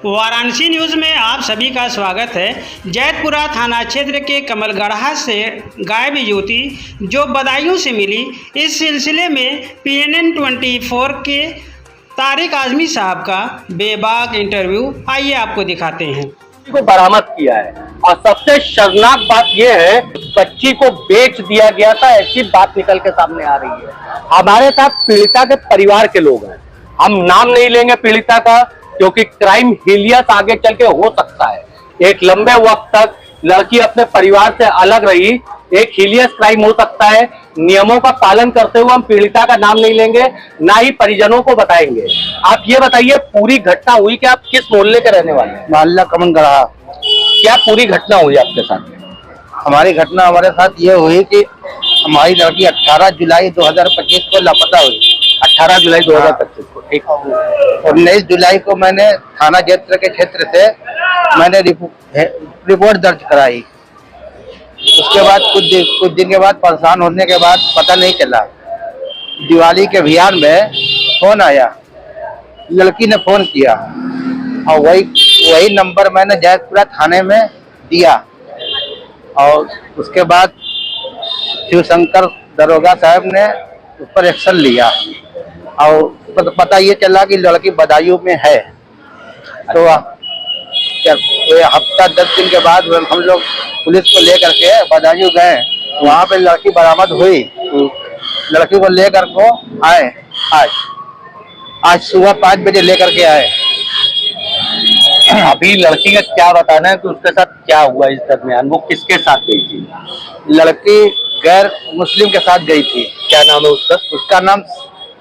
Varanasi news में आप सभी का स्वागत है। जैतपुरा थाना क्षेत्र के कमलगढ़ा से गायब युवती जो बदायूं से मिली, इस सिलसिले में PNN 24 के तारिक आजमी साहब का बेबाक इंटरव्यू आइए आपको दिखाते हैं। को बरामद किया है और सबसे शर्मनाक बात यह है, बच्ची को बेच दिया गया था, ऐसी बात निकल के सामने आ रही है। हमारे साथ पीड़िता के परिवार के लोग हैं, हम नाम नहीं लेंगे पीड़िता का, क्योंकि क्राइम हिलियस आगे चल के हो सकता है। एक लंबे वक्त तक लड़की अपने परिवार से अलग रही, एक हिलियस क्राइम हो सकता है। नियमों का पालन करते हुए हम पीड़िता का नाम नहीं लेंगे, ना ही परिजनों को बताएंगे। आप ये बताइए, पूरी घटना हुई कि आप किस मोहल्ले के रहने वाले हैं? मोहल्ला कमलगढ़ा। क्या पूरी घटना हुई आपके साथ? हमारी घटना हमारे साथ ये हुई कि हमारी लड़की 18 जुलाई 2025 को लापता हुई। 18 जुलाई 2025 को, ठीक। 19 जुलाई को मैंने थाना जैतपुरा के क्षेत्र से मैंने रिपोर्ट दर्ज कराई। उसके बाद कुछ दिन के बाद परेशान होने के बाद पता नहीं चला, दिवाली के अभियान में फोन आया, लड़की ने फोन किया और वही नंबर मैंने जैतपुरा थाने में दिया और उसके बाद शिवशंकर दरोगा साहब ने उस पर एक्शन लिया और पता ये चला कि लड़की बदायूं में है। तो हफ्ता 10 दिन के बाद हम लोग पुलिस को लेकर के बदायूं गए, वहाँ पे लड़की बरामद हुई। लड़की को लेकर को आए, आज सुबह 5 बजे लेकर के आए। अभी लड़की का क्या बताना है कि उसके साथ क्या हुआ इस दरमियान? वो किसके साथ गई थी? लड़की गैर मुस्लिम के साथ गई थी। क्या नाम है उसका? उसका नाम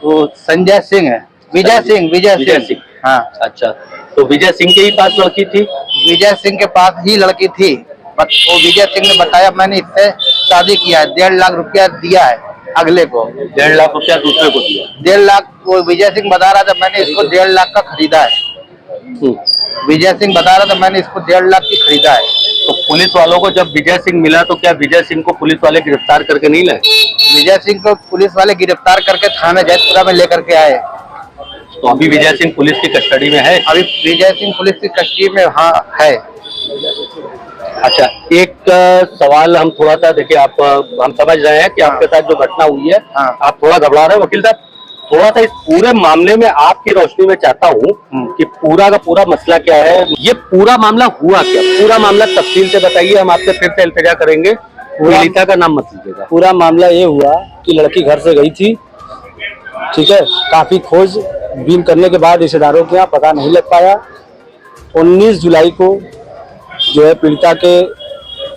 वो संजय सिंह है। विजय सिंह। हाँ, अच्छा। तो विजय सिंह के ही पास लड़की थी? विजय सिंह के पास ही लड़की थी। वो विजय सिंह ने बताया, मैंने इससे शादी किया है, 1.5 लाख रुपया दिया है अगले को। 1.5 लाख रुपया दूसरे को दिया? 1.5 लाख वो विजय सिंह बता रहा था, मैंने इसको 1.5 लाख का खरीदा है। विजय सिंह बता रहा था, मैंने इसको 1.5 लाख की खरीदा है। तो पुलिस वालों को जब विजय सिंह मिला तो क्या विजय सिंह को पुलिस वाले गिरफ्तार करके नहीं लाए? विजय सिंह को पुलिस वाले गिरफ्तार करके थाना जैतपुरा में लेकर के आए। तो अभी विजय सिंह पुलिस की कस्टडी में है? अभी विजय सिंह पुलिस की कस्टडी में हाँ है। अच्छा, एक सवाल हम थोड़ा सा देखिए, आप हम समझ रहे हैं कि आपके साथ जो घटना हुई है, आप थोड़ा घबरा रहे हैं। वकील साहब, थोड़ा सा इस पूरे मामले में आपकी रोशनी में चाहता हूँ कि पूरा का पूरा मसला क्या है, ये पूरा मामला हुआ क्या? पूरा मामला तफसील से बताइए, हम आपसे फिर से इल्तिजा करेंगे। पीड़िता का नाम मत लीजिएगा। पूरा मामला ये हुआ कि लड़की घर से गई थी, ठीक है। काफी खोजबीन करने के बाद रिश्तेदारों के यहाँ पता नहीं लग पाया। 19 जुलाई को जो है पीड़िता के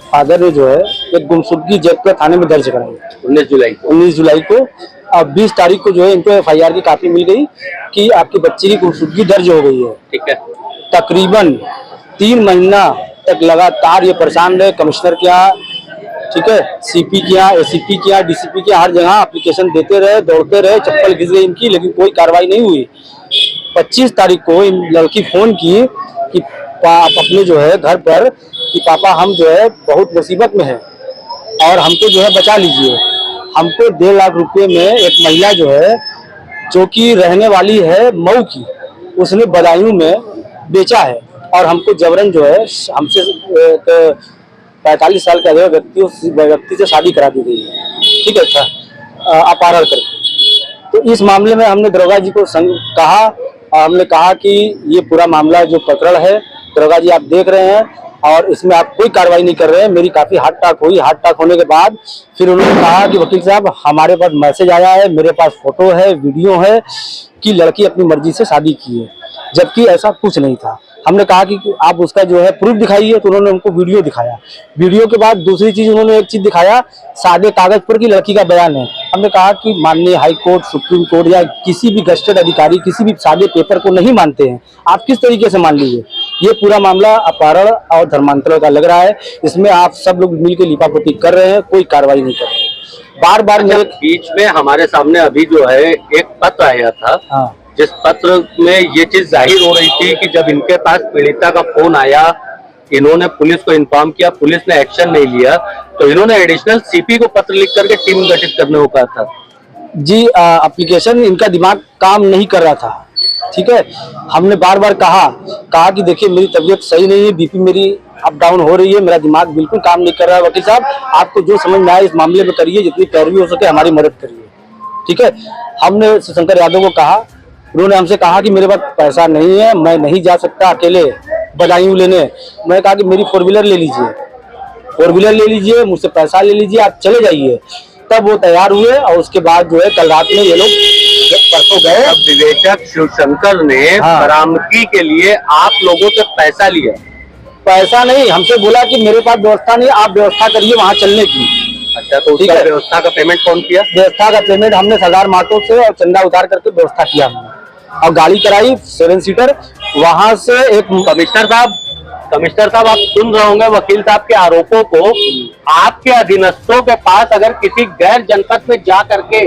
फादर ने जो है एक गुमशुदगी जैतपुरा थाने में दर्ज कराई। 19 जुलाई को अब 20 तारीख को जो है इनको FIR की कॉपी मिल गई कि आपकी बच्ची की गुमशुदगी दर्ज हो गई है, ठीक है। तकरीबन 3 महीना तक लगातार ये परेशान रहे कमिश्नर के यहाँ, ठीक है, CP के यहाँ, ACP के यहाँ, DCP के यहाँ, हर जगह एप्लीकेशन देते रहे, दौड़ते रहे, चप्पल घिस गई इनकी, लेकिन कोई कार्रवाई नहीं हुई। 25 तारीख को इन लड़की फोन की कि आप अपने जो है घर पर कि पापा हम जो है बहुत मुसीबत में है और हमको जो है बचा लीजिए। हमको 1.5 लाख रुपए में एक महिला जो है, जो कि रहने वाली है मऊ की, उसने बदायूं में बेचा है और हमको जबरन जो है हमसे 45 साल के व्यक्ति से शादी करा दी गई है, ठीक है, अच्छा, अपहरण करके। तो इस मामले में हमने दरोगा जी को कहा और हमने कहा कि ये पूरा मामला जो प्रकरण है, दरोगा जी आप देख रहे हैं और इसमें आप कोई कार्रवाई नहीं कर रहे हैं। मेरी काफी हार्ट अटैक हुई। हार्ट अटैक होने के बाद फिर उन्होंने कहा कि वकील साहब हमारे पास मैसेज आया है, मेरे पास फोटो है, वीडियो है कि लड़की अपनी मर्जी से शादी की है, जबकि ऐसा कुछ नहीं था। हमने कहा कि आप उसका जो है प्रूफ दिखाइए, तो उन्होंने हमको वीडियो दिखाया। वीडियो के बाद दूसरी चीज उन्होंने एक चीज दिखाया, सादे कागज पर की लड़की का बयान है। हमने कहा कि माननीय हाई कोर्ट, सुप्रीम कोर्ट या किसी भी गजेटेड अधिकारी किसी भी सादे पेपर को नहीं मानते हैं, आप किस तरीके से मान लीजिए। ये पूरा मामला अपहरण और धर्मांतरण का लग रहा है, इसमें आप सब लोग मिलकर लिपापोती कर रहे हैं, कोई कार्रवाई नहीं कर रहे हैं। बार बार मेरे बीच में हमारे सामने अभी जो है एक पत्र आया था, हाँ, जिस पत्र में ये चीज जाहिर हो रही थी कि जब इनके पास पीड़िता का फोन आया, इन्होंने पुलिस को इन्फॉर्म किया, पुलिस ने एक्शन नहीं लिया, तो इन्होंने एडिशनल CP को पत्र लिख करके टीम गठित करने को कहा था। जी, एप्लीकेशन इनका दिमाग काम नहीं कर रहा था। ठीक है। हमने बार बार कहा कि देखिए मेरी तबीयत सही नहीं है, बीपी मेरी अप डाउन हो रही है, मेरा दिमाग बिल्कुल काम नहीं कर रहा है। वकील साहब आपको जो समझ में आए इस मामले में करिए, जितनी पैरवी हो सके हमारी मदद करिए, ठीक है। हमने शंकर यादव को कहा, उन्होंने हमसे कहा कि मेरे पास पैसा नहीं है, मैं नहीं जा सकता अकेले बदायूं लेने। मैं कहा कि मेरी 4 व्हीलर ले लीजिए, 4 व्हीलर ले लीजिए, मुझसे पैसा ले लीजिए, आप चले जाइए। तब वो तैयार हुए और उसके बाद जो है कल रात में ये लोग परसों गए। अब विवेचक शिवशंकर ने बरामदगी के लिए आप लोगों से पैसा लिया? पैसा नहीं, हमसे बोला कि मेरे पास व्यवस्था नहीं, आप व्यवस्था करिए वहाँ चलने की। अच्छा, तो उसका व्यवस्था का पेमेंट कौन किया? व्यवस्था का पेमेंट हमने सरदार माटो से और चंदा उतार करके व्यवस्था किया हमने, और गाड़ी कराई 7 सीटर। वहां से एक कमिश्नर साहब आप सुन रहे होंगे वकील साहब के आरोपों को। आपके अधीनस्थों के पास अगर किसी गैर जनपद में जा करके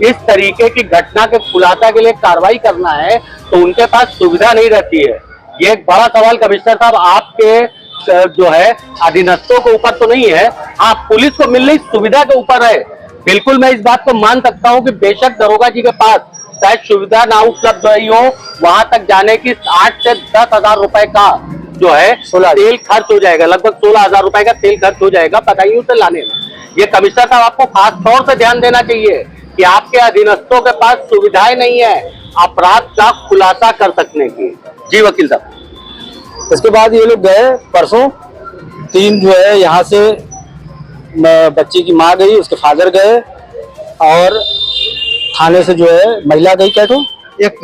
इस तरीके की घटना के खुलासा के लिए कार्रवाई करना है तो उनके पास सुविधा नहीं रहती है। ये एक बड़ा सवाल कमिश्नर साहब आपके जो है अधीनस्थों के ऊपर तो नहीं है, आप पुलिस को मिल रही सुविधा के ऊपर है। बिल्कुल मैं इस बात को मान सकता हूँ कि बेशक दरोगा जी के पास शायद सुविधा ना उपलब्ध रही हो, वहां तक जाने की 8 से 10 हजार रुपए का जो है तेल खर्च हो जाएगा, लगभग 16 हजार रुपए का तेल खर्च हो जाएगा बदायूं से लाने में। ये कमिश्नर साहब आपको खास तौर से ध्यान देना चाहिए कि आपके अधीनस्थों के पास सुविधाएं नहीं है अपराध का खुलासा कर सकने की। जी वकील साहब। इसके बाद ये लोग गए परसों, 3 जो है यहाँ से बच्ची की माँ गई, उसके फादर गए, और थाने से जो है महिला गई, क्या तो एक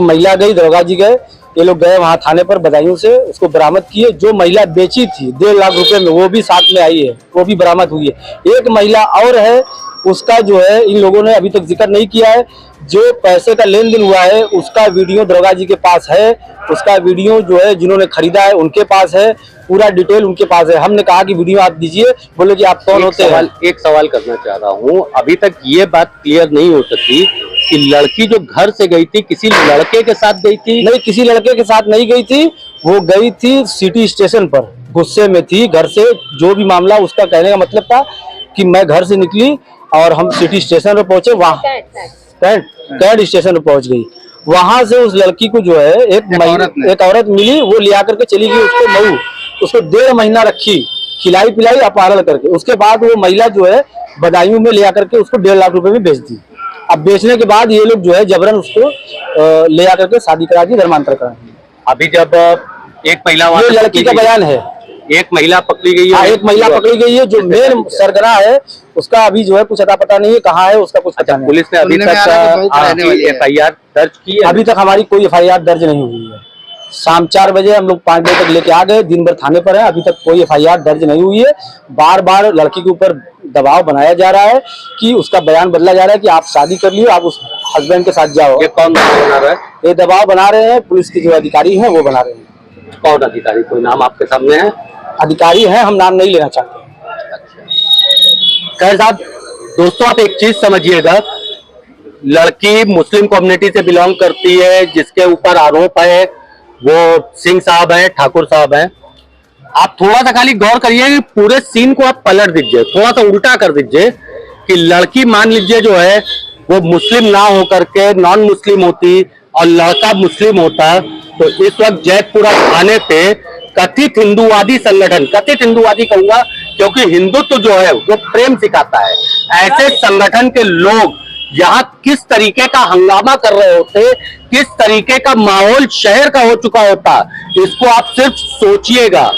महिला गई, दरोगा जी गए। ये लोग गए वहाँ थाने पर बदायूं से, उसको बरामद किए। जो महिला बेची थी 1.5 लाख रुपए में, वो भी साथ में आई है, वो भी बरामद हुई है। एक महिला और है, उसका जो है इन लोगों ने अभी तक जिक्र नहीं किया है। जो पैसे का लेन देन हुआ है उसका वीडियो दरोगा जी के पास है, उसका वीडियो जो है जिन्होंने खरीदा है उनके पास है, पूरा डिटेल उनके पास है। हमने कहा कि वीडियो आप दीजिए, बोले कि आप कौन होते हैं। एक सवाल करना चाह रहा हूँ, अभी तक ये बात क्लियर नहीं हो सकी कि लड़की जो घर से गई थी किसी लड़के के साथ गई थी? नहीं, किसी लड़के के साथ नहीं गई थी, वो गई थी सिटी स्टेशन पर, गुस्से में थी घर से। जो भी मामला उसका कहने का मतलब था कि मैं घर से निकली और हम सिटी स्टेशन पर पहुंचे, वहाँ कैंट स्टेशन पर पहुंच गई। वहां से उस लड़की को जो है एक औरत मिली, वो ले आकर के चली गई उसको मऊ, उसको 1.5 महीना रखी, खिलाई पिलाई अपहरण करके। उसके बाद वो महिला जो है बदायूं में ले आकर के उसको 1.5 लाख रुपए में बेच दी। अब बेचने के बाद ये लोग जो है जबरन उसको ले आकर के शादी करा दी, धर्मांतर करा दी। अभी जब एक महिला, ये लड़की का बयान है, एक महिला पकड़ी गई है, एक महिला पकड़ी गई है। जो मेन सरगना है उसका अभी जो है कुछ अता पता नहीं है, कहाँ है उसका कुछ पता नहीं। पुलिस ने अभी तक FIR दर्ज की है? अभी तक हमारी कोई FIR दर्ज नहीं हुई है। शाम 4 बजे हम लोग 5 बजे तक लेके आ गए, दिन भर थाने पर है, अभी तक कोई FIR दर्ज नहीं हुई है। बार बार लड़की के ऊपर दबाव बनाया जा रहा है कि उसका बयान बदला जा रहा है कि आप शादी कर लियो, आप उस हस्बैंड के साथ जाओ। ये कौन बना रहा है? ये दबाव बना रहे हैं पुलिस के जो अधिकारी हैं वो बना रहे हैं। कौन अधिकारी? कोई नाम आपके सामने है? अधिकारी हैं, हम नाम नहीं लेना चाहते। खैर साहब, दोस्तों आप एक चीज समझिएगा, लड़की मुस्लिम कम्युनिटी से बिलोंग करती है, जिसके ऊपर आरोप है वो सिंह साहब है, ठाकुर साहब है। आप थोड़ा सा खाली गौर करिए कि पूरे सीन को आप पलट दीजिए, थोड़ा सा उल्टा कर दीजिए कि लड़की मान लीजिए जो है वो मुस्लिम ना होकर के नॉन मुस्लिम होती और लड़का मुस्लिम होता, तो इस वक्त जैतपुरा थाने पे कथित हिंदूवादी संगठन, कथित हिंदूवादी कहूंगा क्योंकि हिंदुत्व जो है वो प्रेम सिखाता है, ऐसे संगठन के लोग यहाँ किस तरीके का हंगामा कर रहे होते, किस तरीके का माहौल शहर का हो चुका होता, इसको आप सिर्फ सोचिएगा।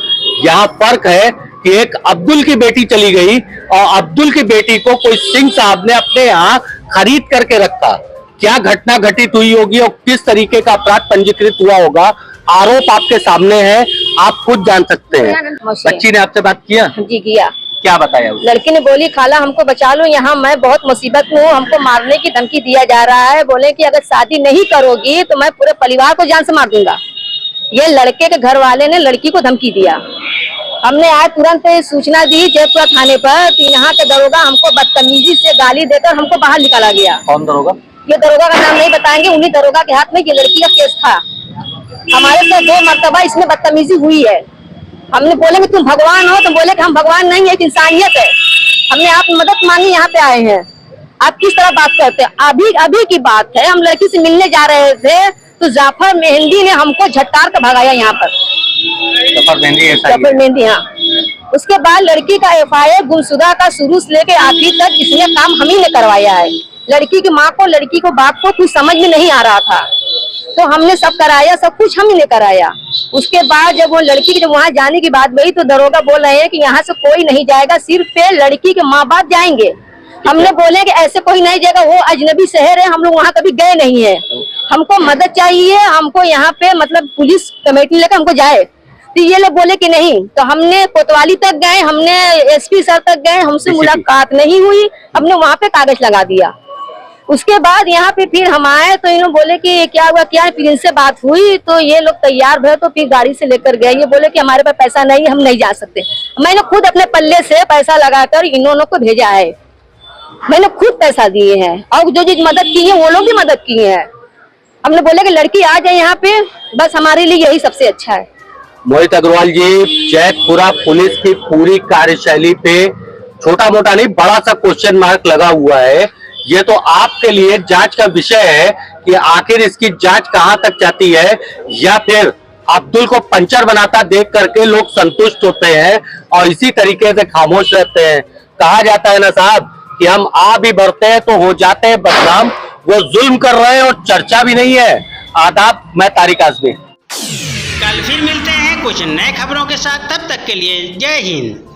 यहाँ फर्क है कि एक अब्दुल की बेटी चली गई और अब्दुल की बेटी को कोई सिंह साहब ने अपने यहाँ खरीद करके रखा। क्या घटना घटित हुई होगी और किस तरीके का अपराध पंजीकृत हुआ होगा, आरोप आपके सामने है, आप खुद जान सकते हैं। बच्ची ने आपसे बात किया? जी किया। क्या बताया उसने? लड़की ने बोली खाला हमको बचा लो, यहाँ मैं बहुत मुसीबत में हूँ, हमको मारने की धमकी दिया जा रहा है। बोले कि अगर शादी नहीं करोगी तो मैं पूरे परिवार को जान से मार दूंगा। ये लड़के के घर वाले ने लड़की को धमकी दिया। हमने आज तुरंत सूचना दी जयपुरा थाने पर, तो यहाँ के दरोगा हमको बदतमीजी से गाली देकर हमको बाहर निकाला गया। कौन दरोगा? ये दरोगा का नाम नहीं बताएंगे, उन्हीं दरोगा के हाथ में ये लड़की का केस था। हमारे से 2 मरतबा इसमें बदतमीजी हुई है। हमने बोले कि तुम भगवान हो, तो बोले कि हम भगवान नहीं, एक इंसानियत है, हमने आप मदद मांगी, यहाँ पे आए हैं। आप किस तरह बात करते हैं? अभी की बात है, हम लड़की से मिलने जा रहे थे तो जाफर मेहंदी ने हमको झट्टार कर भगाया यहाँ पर। जफर मेहंदी ऐसा ही है। जाफर मेहंदी, हाँ। उसके बाद लड़की का FIR गुमशुदा का शुरू से लेके आखिर तक इसने काम हम ही ने करवाया है। लड़की की माँ को, लड़की को बाप को कुछ समझ में नहीं आ रहा था, तो हमने सब कराया, सब कुछ हम ही ने कराया। उसके बाद जब वो लड़की की जब वहाँ जाने की बात गई तो दरोगा बोल रहे हैं कि यहाँ से कोई नहीं जाएगा, सिर्फ पे लड़की के माँ बाप जाएंगे। हमने बोले कि ऐसे कोई नहीं जाएगा, वो अजनबी शहर है, हम लोग वहाँ कभी गए नहीं है, हमको मदद चाहिए, हमको यहाँ पे मतलब पुलिस कमेटी लेकर हमको जाए। तो ये लोग बोले कि नहीं, तो हमने कोतवाली तक गए, हमने SP सर तक गए, हमसे मुलाकात नहीं हुई, हमने वहाँ पे कागज लगा दिया। उसके बाद यहाँ पे फिर हम आए तो इन्होंने बोले कि क्या हुआ क्या है, फिर इनसे बात हुई तो ये लोग तैयार भरे, तो फिर गाड़ी से लेकर गए। ये बोले कि हमारे पास पैसा नहीं, हम नहीं जा सकते। मैंने खुद अपने पल्ले से पैसा लगाकर इन्होंने को भेजा है, मैंने खुद पैसा दिए हैं, और जो जो मदद की है वो लोग भी मदद किए हैं। हमने बोले कि लड़की आ जाए यहाँ पे, बस हमारे लिए यही सबसे अच्छा है। मोहित अग्रवाल जी, जैतपुरा पुलिस की पूरी कार्यशैली पे छोटा मोटा नहीं बड़ा सा क्वेश्चन मार्क लगा हुआ है। ये तो आपके लिए जांच का विषय है कि आखिर इसकी जांच कहां तक जाती है, या फिर अब्दुल को पंचर बनाता देख करके लोग संतुष्ट होते हैं और इसी तरीके से खामोश रहते हैं। कहा जाता है ना साहब कि हम आ भी बढ़ते हैं तो हो जाते हैं बदनाम। वो जुल्म कर रहे हैं और चर्चा भी नहीं है। आदाब, मैं तारिक आजमी। कल फिर मिलते हैं कुछ नए खबरों के साथ, तब तक के लिए जय हिंद।